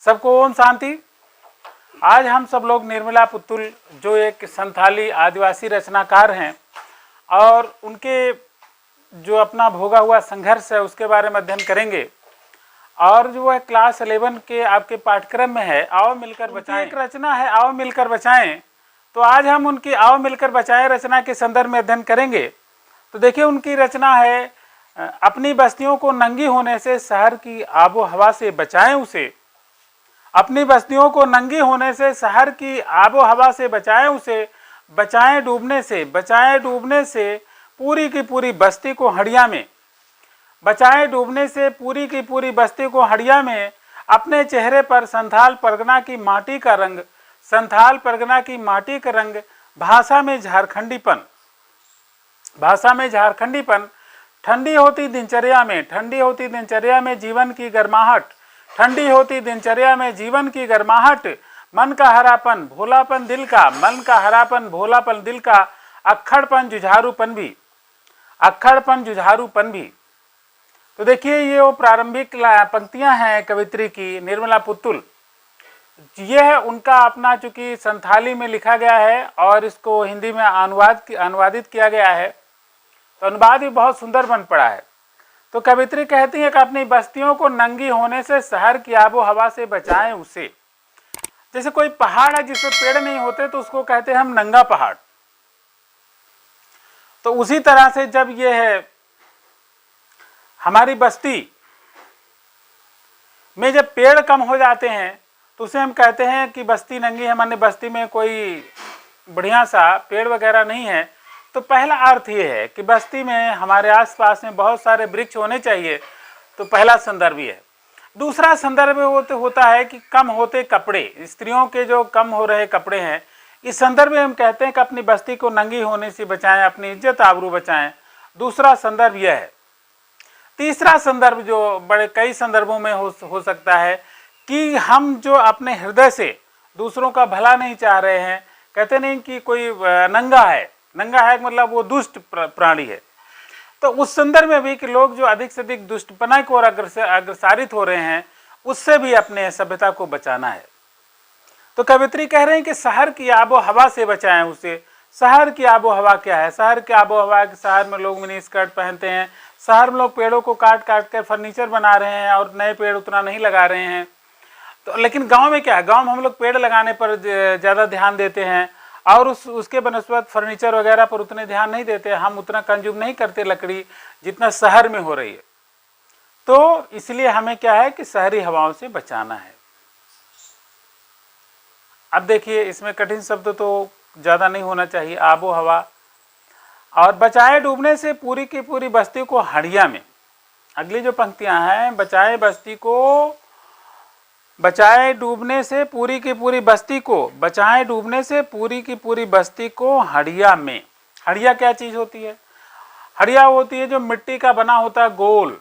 सबको ओम शांति। आज हम सब लोग निर्मला पुतुल जो एक संथाली आदिवासी रचनाकार हैं और उनके जो अपना भोगा हुआ संघर्ष है उसके बारे में अध्ययन करेंगे। और जो है क्लास 11 के आपके पाठ्यक्रम में है आओ मिलकर बचाएं। एक रचना है आओ मिलकर बचाएं। तो आज हम उनकी आओ मिलकर बचाएं रचना के संदर्भ में अध्ययन करेंगे। तो देखिए उनकी रचना है अपनी बस्तियों को नंगी होने से शहर की आबो हवा से बचाएं उसे। अपनी बस्तियों को नंगी होने से शहर की आबो हवा से बचाएं उसे। बचाएं डूबने से, बचाएं डूबने से पूरी की पूरी बस्ती को हड़िया में। बचाएं डूबने से पूरी की पूरी बस्ती को हड़िया में। अपने चेहरे पर संथाल परगना की माटी का रंग, संथाल परगना की माटी का रंग। भाषा में झारखंडीपन, भाषा में झारखंडीपन। ठंडी होती दिनचर्या में, ठंडी होती दिनचर्या में जीवन की गर्माहट। ठंडी होती दिनचर्या में जीवन की गर्माहट। मन का हरापन भोलापन दिल का, मन का हरापन भोलापन दिल का। अक्खड़पन जुझारूपन भी, अक्खड़पन जुझारूपन भी। तो देखिए ये वो प्रारंभिक पंक्तियां हैं कवित्री की निर्मला पुतुल। यह उनका अपना चूंकि संथाली में लिखा गया है और इसको हिंदी में अनुवादित किया गया है, तो अनुवाद भी बहुत सुंदर बन पड़ा है। तो कवित्री कहती है कि अपनी बस्तियों को नंगी होने से शहर की आबो हवा से बचाएं उसे। जैसे कोई पहाड़ है जिसमें पेड़ नहीं होते तो उसको कहते हैं हम नंगा पहाड़। तो उसी तरह से जब ये है हमारी बस्ती में जब पेड़ कम हो जाते हैं तो उसे हम कहते हैं कि बस्ती नंगी है, माने बस्ती में कोई बढ़िया सा पेड़ वगैरह नहीं है। तो पहला अर्थ ये है कि बस्ती में हमारे आसपास में बहुत सारे वृक्ष होने चाहिए। तो पहला संदर्भ ये है। दूसरा संदर्भ होता है कि कम होते कपड़े, स्त्रियों के जो कम हो रहे कपड़े हैं, इस संदर्भ में हम कहते हैं कि अपनी बस्ती को नंगी होने से बचाएं, अपनी इज्जत आबरू बचाएं। दूसरा संदर्भ यह है। तीसरा संदर्भ जो बड़े कई संदर्भों में हो सकता है कि हम जो अपने हृदय से दूसरों का भला नहीं चाह रहे हैं, कहते नहीं कि कोई नंगा है, नंगा है मतलब वो दुष्ट प्राणी है। तो उस संदर्भ में भी कि लोग जो अधिक से अधिक दुष्टपना की ओर अग्रसारित हो रहे हैं, उससे भी अपने सभ्यता को बचाना है। तो कवित्री कह रहे हैं कि शहर की आबो हवा से बचाएं उसे। शहर की आबो हवा क्या है? शहर की आबो हवा, शहर में लोग मिनी स्कर्ट पहनते हैं, शहर में लोग पेड़ों को काट काट कर फर्नीचर बना रहे हैं और नए पेड़ उतना नहीं लगा रहे हैं। तो लेकिन गांव में क्या है, गांव में हम लोग पेड़ लगाने पर ज़्यादा ध्यान देते हैं और उसके बनस्पत फर्नीचर वगैरह पर उतने ध्यान नहीं देते। हम उतना कंज्यूम नहीं करते लकड़ी जितना शहर में हो रही है। तो इसलिए हमें क्या है कि शहरी हवाओं से बचाना है। अब देखिए इसमें कठिन शब्द तो ज़्यादा नहीं होना चाहिए। आबो हवा और बचाए डूबने से पूरी की पूरी बस्ती को हड़िया में। अगली जो पंक्तियां हैं, बचाए बस्ती को, बचाए डूबने से पूरी की पूरी बस्ती को, बचाए डूबने से पूरी की पूरी बस्ती को हड़िया में। हड़िया क्या चीज़ होती है? हड़िया होती है जो मिट्टी का बना होता है गोल।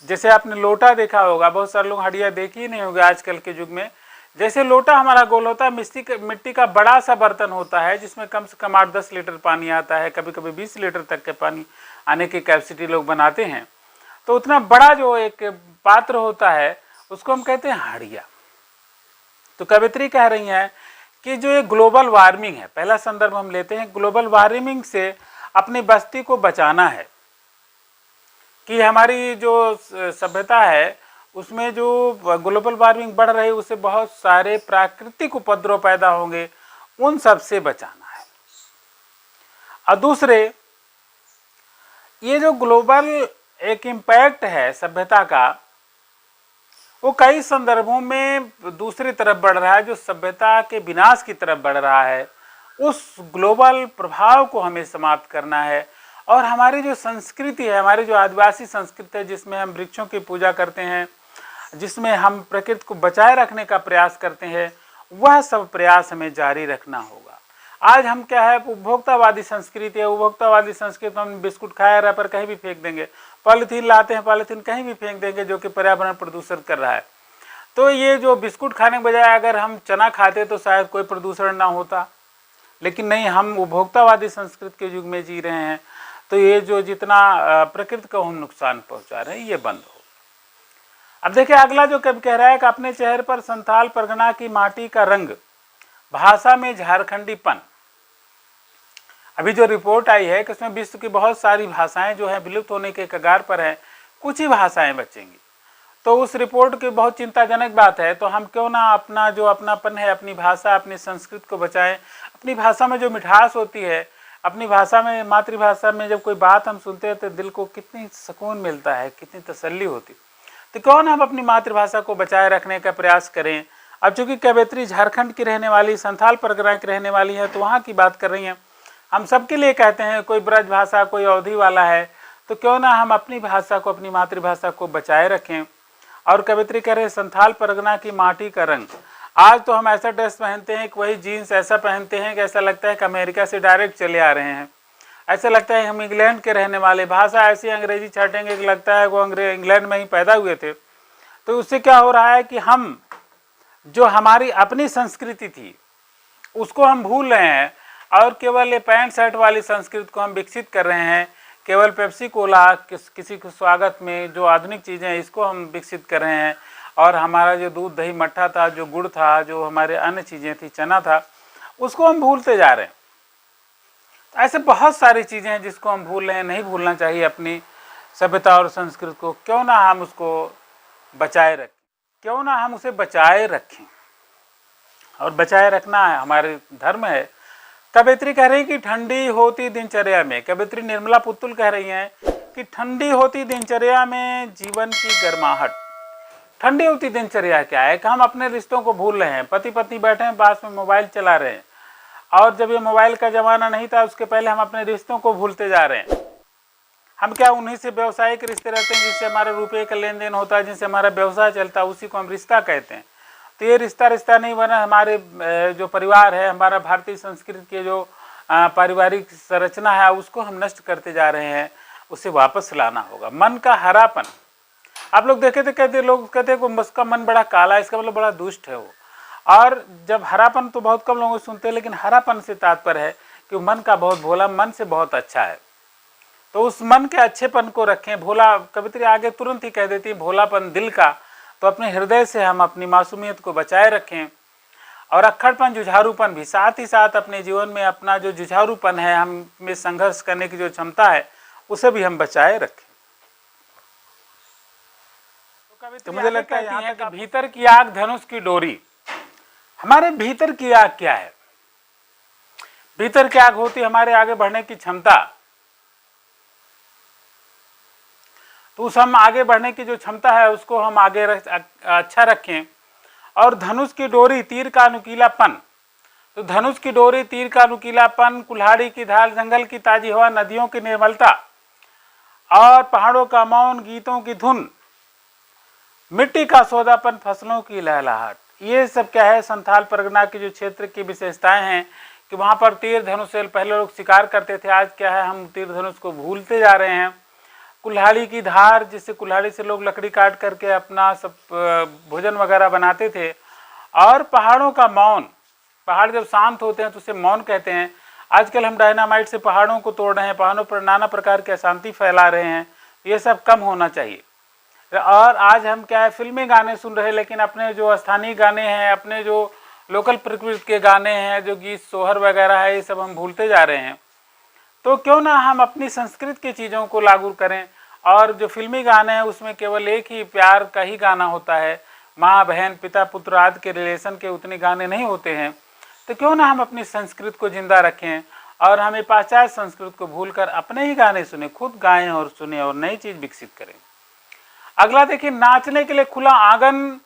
जैसे आपने लोटा देखा होगा, बहुत सारे लोग हड़िया देखी ही नहीं होगा आजकल के युग में। जैसे लोटा हमारा गोल होता है, मिट्टी का बड़ा सा बर्तन होता है जिसमें कम से कम 8-10 लीटर पानी आता है, कभी कभी 20 लीटर तक के पानी आने की कैपेसिटी लोग बनाते हैं। तो उतना बड़ा जो एक पात्र होता है उसको हम कहते हैं हड़िया। तो कवित्री कह रही हैं कि जो ये ग्लोबल वार्मिंग है, पहला संदर्भ हम लेते हैं, ग्लोबल वार्मिंग से अपनी बस्ती को बचाना है। कि हमारी जो सभ्यता है उसमें जो ग्लोबल वार्मिंग बढ़ रही है उससे बहुत सारे प्राकृतिक उपद्रव पैदा होंगे, उन सब से बचाना है। और दूसरे, ये जो ग्लोबल एक इम्पैक्ट है सभ्यता का, वो कई संदर्भों में दूसरी तरफ बढ़ रहा है, जो सभ्यता के विनाश की तरफ बढ़ रहा है। उस ग्लोबल प्रभाव को हमें समाप्त करना है। और हमारी जो संस्कृति है, हमारी जो आदिवासी संस्कृति है, जिसमें हम वृक्षों की पूजा करते हैं, जिसमें हम प्रकृति को बचाए रखने का प्रयास करते हैं, वह सब प्रयास हमें जारी रखना होगा। आज हम क्या है, उपभोक्तावादी संस्कृति है। उपभोक्तावादी संस्कृति में हम बिस्कुट खाए रहा पर कहीं भी फेंक देंगे, पॉलीथीन लाते हैं पॉलीथीन कहीं भी फेंक देंगे, जो कि पर्यावरण प्रदूषण कर रहा है। तो ये जो बिस्कुट खाने के बजाय अगर हम चना खाते तो शायद कोई प्रदूषण ना होता, लेकिन नहीं, हम उपभोक्तावादी संस्कृति के युग में जी रहे हैं। तो ये जो जितना प्रकृति को हम नुकसान पहुंचा रहे हैं ये बंद हो। अब देखिए अगला जो कवि कह रहा है कि अपने चेहरे पर संथाल परगना की माटी का रंग, भाषा में झारखंडीपन। अभी जो रिपोर्ट आई है कि उसमें विश्व की बहुत सारी भाषाएं जो है विलुप्त होने के कगार पर है, कुछ ही भाषाएं बचेंगी। तो उस रिपोर्ट की बहुत चिंताजनक बात है। तो हम क्यों ना अपना जो अपनापन है, अपनी भाषा, अपनी संस्कृति को बचाएं। अपनी भाषा में जो मिठास होती है, अपनी भाषा में, मातृभाषा में जब कोई बात हम सुनते हैं तो दिल को कितनी सुकून मिलता है, कितनी तसल्ली होती। तो क्यों ना हम अपनी मातृभाषा को बचाए रखने का प्रयास करें। अब चूंकि कवयित्री झारखंड की रहने वाली, संथाल परगना की रहने वाली है, तो वहाँ की बात कर रही हैं। हम सबके लिए कहते हैं, कोई ब्रज भाषा, कोई अवधी वाला है, तो क्यों ना हम अपनी भाषा को, अपनी मातृभाषा को बचाए रखें। और कवयित्री कह रहे संथाल परगना की माटी का रंग। आज तो हम ऐसा ड्रेस पहनते हैं कि वही जीन्स ऐसा पहनते हैं कि ऐसा लगता है कि अमेरिका से डायरेक्ट चले आ रहे हैं। ऐसा लगता है हम इंग्लैंड के रहने वाले, भाषा ऐसी अंग्रेजी छाटेंगे कि लगता है वो इंग्लैंड में ही पैदा हुए थे। तो उससे क्या हो रहा है कि हम जो हमारी अपनी संस्कृति थी उसको हम भूल रहे हैं और केवल ये पैंट शर्ट वाली संस्कृति को हम विकसित कर रहे हैं। केवल पेप्सी कोला, किसी के स्वागत में जो आधुनिक चीज़ें हैं इसको हम विकसित कर रहे हैं। और हमारा जो दूध दही मट्ठा था, जो गुड़ था, जो हमारे अन्य चीज़ें थी, चना था, उसको हम भूलते जा रहे हैं। तो ऐसे बहुत सारी चीज़ें हैं जिसको हम भूल रहे हैं। नहीं भूलना चाहिए अपनी सभ्यता और संस्कृति को। क्यों ना हम उसको बचाए रखें, क्यों ना हम उसे बचाए रखें। और बचाए रखना हमारे धर्म है। कवयित्री कह रही कि ठंडी होती दिनचर्या में, कवयित्री निर्मला पुतुल कह रही हैं कि ठंडी होती दिनचर्या में जीवन की गर्माहट। ठंडी होती दिनचर्या क्या है कि हम अपने रिश्तों को भूल रहे हैं। पति पत्नी बैठे हैं पास में, मोबाइल चला रहे हैं। और जब ये मोबाइल का ज़माना नहीं था उसके पहले हम अपने रिश्तों को भूलते जा रहे हैं। हम क्या उन्हीं से व्यवसायिक रिश्ते रहते हैं जिससे हमारा रुपये का लेन देन होता है, जिनसे हमारा व्यवसाय चलता है, उसी को हम रिश्ता कहते हैं। तो ये रिश्ता नहीं बना। हमारे जो परिवार है, हमारा भारतीय संस्कृति के जो पारिवारिक संरचना है उसको हम नष्ट करते जा रहे हैं। उसे वापस लाना होगा। मन का हरापन, आप लोग देखे थे, कहते लोग कहते हैं कि उसका मन बड़ा काला है, इसका मतलब बड़ा दुष्ट है वो। और जब हरापन तो बहुत कम लोग सुनते हैं, लेकिन हरापन से तात्पर्य है कि मन का बहुत भोला, मन से बहुत अच्छा है। तो उस मन के अच्छेपन को रखें। भोला, कवित्री आगे तुरंत ही कह देती है भोलापन दिल का। तो अपने हृदय से हम अपनी मासूमियत को बचाए रखें। और अक्खड़पन, जुझारूपन भी, साथ ही साथ अपने जीवन में अपना जो जुझारूपन है, हम में संघर्ष करने की जो क्षमता है, उसे भी हम बचाए रखें। तो मुझे लगता है यहाँ तक भीतर की आग धनुष की डोरी। हमारे भीतर की आग क्या है? भीतर की आग होती हमारे आगे बढ़ने की क्षमता। तो उस हम आगे बढ़ने की जो क्षमता है उसको हम आगे अच्छा रखें। और धनुष की डोरी, तीर का नुकीलापन। तो धनुष की डोरी, तीर का नुकीलापन, कुल्हाड़ी की धार, जंगल की ताजी हवा, नदियों की निर्मलता और पहाड़ों का मौन, गीतों की धुन, मिट्टी का सौदापन, फसलों की लहलहाट। ये सब क्या है? संथाल परगना के जो क्षेत्र की विशेषताएं हैं कि वहाँ पर तीर धनुष से पहले लोग शिकार करते थे। आज क्या है, हम तीर धनुष को भूलते जा रहे हैं। कुल्हाड़ी की धार, जिससे कुल्हाड़ी से लोग लकड़ी काट करके अपना सब भोजन वगैरह बनाते थे। और पहाड़ों का मौन, पहाड़ जब शांत होते हैं तो उसे मौन कहते हैं। आजकल हम डायनामाइट से पहाड़ों को तोड़ रहे हैं, पहाड़ों पर नाना प्रकार की अशांति फैला रहे हैं। ये सब कम होना चाहिए। और आज हम क्या है, फिल्मी गाने सुन रहे हैं, लेकिन अपने जो स्थानीय गाने हैं, अपने जो लोकल प्रकृति के गाने हैं, जो गीत सोहर वगैरह है, ये सब हम भूलते जा रहे हैं। तो क्यों ना हम अपनी संस्कृति की चीज़ों को लागू करें। और जो फिल्मी गाने हैं उसमें केवल एक ही प्यार का ही गाना होता है, माँ बहन पिता पुत्र आदि के रिलेशन के उतने गाने नहीं होते हैं। तो क्यों ना हम अपनी संस्कृति को जिंदा रखें और हमें पाश्चात्य संस्कृति को भूलकर अपने ही गाने सुने, खुद गाएं और सुने और नई चीज़ विकसित करें। अगला देखिए, नाचने के लिए खुला आंगन,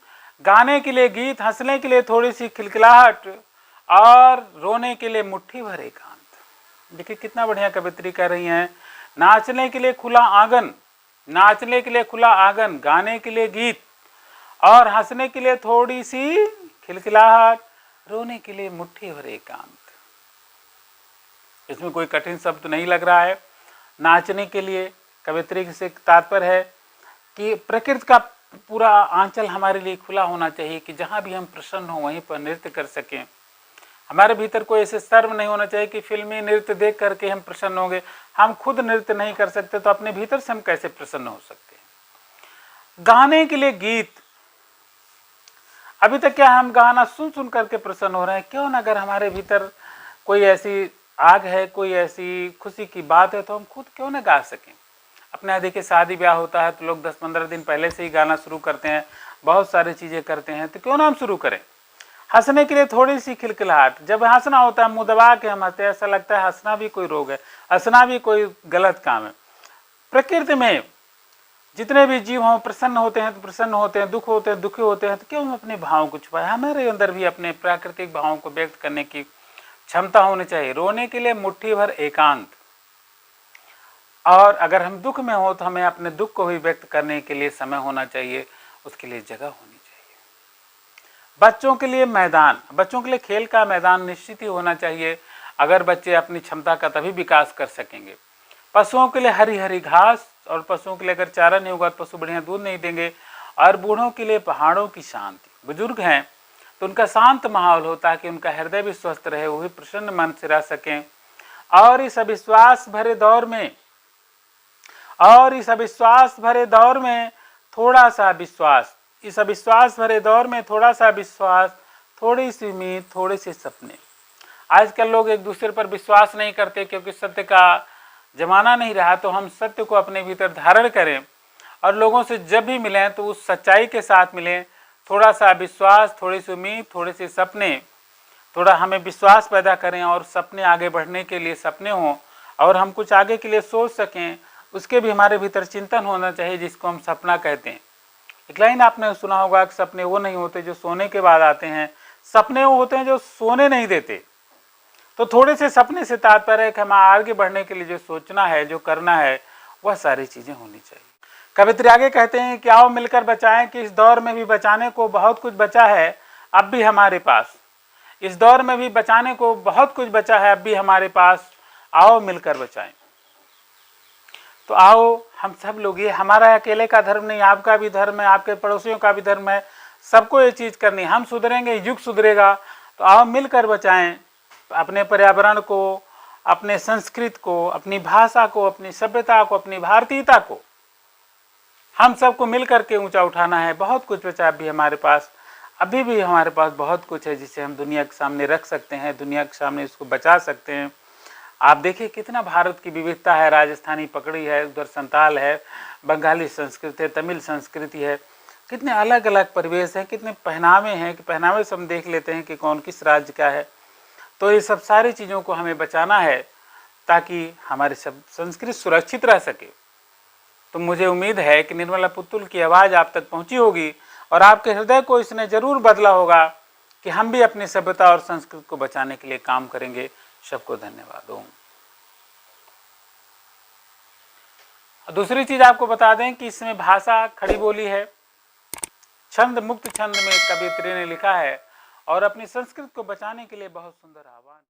गाने के लिए गीत, हंसने के लिए थोड़ी सी खिलखिलाहट और रोने के लिए मुट्ठी भर एकांत। देखिए कितना बढ़िया कवित्री कह रही हैं। नाचने के लिए खुला आंगन, नाचने के लिए खुला आंगन, गाने के लिए गीत और हंसने के लिए थोड़ी सी खिलखिलाहट, रोने के लिए मुट्ठी भर एकांत। इसमें कोई कठिन शब्द नहीं लग रहा है। नाचने के लिए कवित्री से तात्पर्य है कि प्रकृति का पूरा आंचल हमारे लिए खुला होना चाहिए कि जहाँ भी हम प्रसन्न हो वहीं पर नृत्य कर सकें। हमारे भीतर कोई ऐसे शर्म नहीं होना चाहिए कि फिल्मी नृत्य देख करके हम प्रसन्न होंगे। हम खुद नृत्य नहीं कर सकते तो अपने भीतर से हम कैसे प्रसन्न हो सकते हैं। गाने के लिए गीत। अभी तक क्या हम गाना सुन सुन करके प्रसन्न हो रहे हैं? क्यों ना अगर हमारे भीतर कोई ऐसी आग है, कोई ऐसी खुशी की बात है, तो हम खुद क्यों ना गा सकें। अपने यहाँ देखिए शादी ब्याह होता है तो लोग 10-15 दिन पहले से ही गाना शुरू करते हैं, बहुत सारी चीज़ें करते हैं, तो क्यों ना हम शुरू करें। हंसने के लिए थोड़ी सी खिलखिलाहट, जब हंसना होता है मुंह दबा के हम हंसते हैं, ऐसा लगता है हंसना भी कोई रोग है, हंसना भी कोई गलत काम है। प्रकृति में जितने भी जीव हों प्रसन्न होते हैं तो प्रसन्न होते हैं, दुख होते हैं दुखी होते हैं, तो क्यों हम अपने भावों को छुपाएं। हमारे अंदर भी अपने प्राकृतिक भावों को व्यक्त करने की क्षमता होनी चाहिए। रोने के लिए मुट्ठी भर एकांत, और अगर हम दुख में हो तो हमें अपने दुख को भी व्यक्त करने के लिए समय होना चाहिए, उसके लिए जगह होनी चाहिए। बच्चों के लिए मैदान, बच्चों के लिए खेल का मैदान निश्चित ही होना चाहिए, अगर बच्चे अपनी क्षमता का तभी विकास कर सकेंगे। पशुओं के लिए हरी हरी घास, और पशुओं के लिए अगर चारा नहीं होगा तो पशु बढ़िया दूध नहीं देंगे। और बूढ़ों के लिए पहाड़ों की शांति, बुजुर्ग हैं तो उनका शांत माहौल होता है कि उनका हृदय भी स्वस्थ रहे, वो भी प्रसन्न मन से रह सकें। और इस अविश्वास भरे दौर में थोड़ा सा विश्वास, इस अविश्वास भरे दौर में थोड़ा सा विश्वास, थोड़ी सी उम्मीद, थोड़े से सपने। आजकल लोग एक दूसरे पर विश्वास नहीं करते क्योंकि सत्य का जमाना नहीं रहा, तो हम सत्य को अपने भीतर धारण करें और लोगों से जब भी मिलें तो उस सच्चाई के साथ मिलें। थोड़ा सा विश्वास, थोड़ी सी उम्मीद, थोड़े से सपने, थोड़ा हमें विश्वास पैदा करें और सपने आगे बढ़ने के लिए सपने हों और हम कुछ आगे के लिए सोच सकें, उसके भी हमारे भीतर चिंतन होना चाहिए, जिसको हम सपना कहते हैं। एक लाइन आपने सुना होगा कि सपने वो नहीं होते जो सोने के बाद आते हैं, सपने वो होते हैं जो सोने नहीं देते। तो थोड़े से सपने से तात्पर्य है कि हमें आगे बढ़ने के लिए जो सोचना है, जो करना है, वह सारी चीज़ें होनी चाहिए। कवित्री आगे कहते हैं कि आओ मिलकर बचाएं, कि इस दौर में भी बचाने को बहुत कुछ बचा है अब भी हमारे पास। इस दौर में भी बचाने को बहुत कुछ बचा है अब भी हमारे पास, आओ मिलकर बचाएं। तो आओ हम सब लोग, ये हमारा अकेले का धर्म नहीं, आपका भी धर्म है, आपके पड़ोसियों का भी धर्म है, सबको ये चीज़ करनी। हम सुधरेंगे, युग सुधरेगा। तो आओ मिलकर बचाएं अपने पर्यावरण को, अपने संस्कृत को, अपनी भाषा को, अपनी सभ्यता को, अपनी भारतीयता को। हम सबको मिल करके ऊंचा उठाना है। बहुत कुछ बचा अभी हमारे पास, अभी भी हमारे पास बहुत कुछ है जिसे हम दुनिया के सामने रख सकते हैं, दुनिया के सामने इसको बचा सकते हैं। आप देखिए कितना भारत की विविधता है, राजस्थानी पगड़ी है, उधर संताल है, बंगाली संस्कृति है, तमिल संस्कृति है, कितने अलग अलग परिवेश हैं, कितने पहनावे हैं कि पहनावे से हम देख लेते हैं कि कौन किस राज्य का है। तो ये सब सारी चीज़ों को हमें बचाना है ताकि हमारी सब संस्कृति सुरक्षित रह सके। तो मुझे उम्मीद है कि निर्मला पुतुल की आवाज़ आप तक पहुंची होगी और आपके हृदय को इसने ज़रूर बदला होगा कि हम भी अपनी सभ्यता और संस्कृति को बचाने के लिए काम करेंगे। सबको धन्यवाद। दूसरी चीज़ आपको बता दें कि इसमें भाषा खड़ी बोली है, छंद मुक्त छंद में कवित्री ने लिखा है और अपनी संस्कृति को बचाने के लिए बहुत सुंदर आह्वान।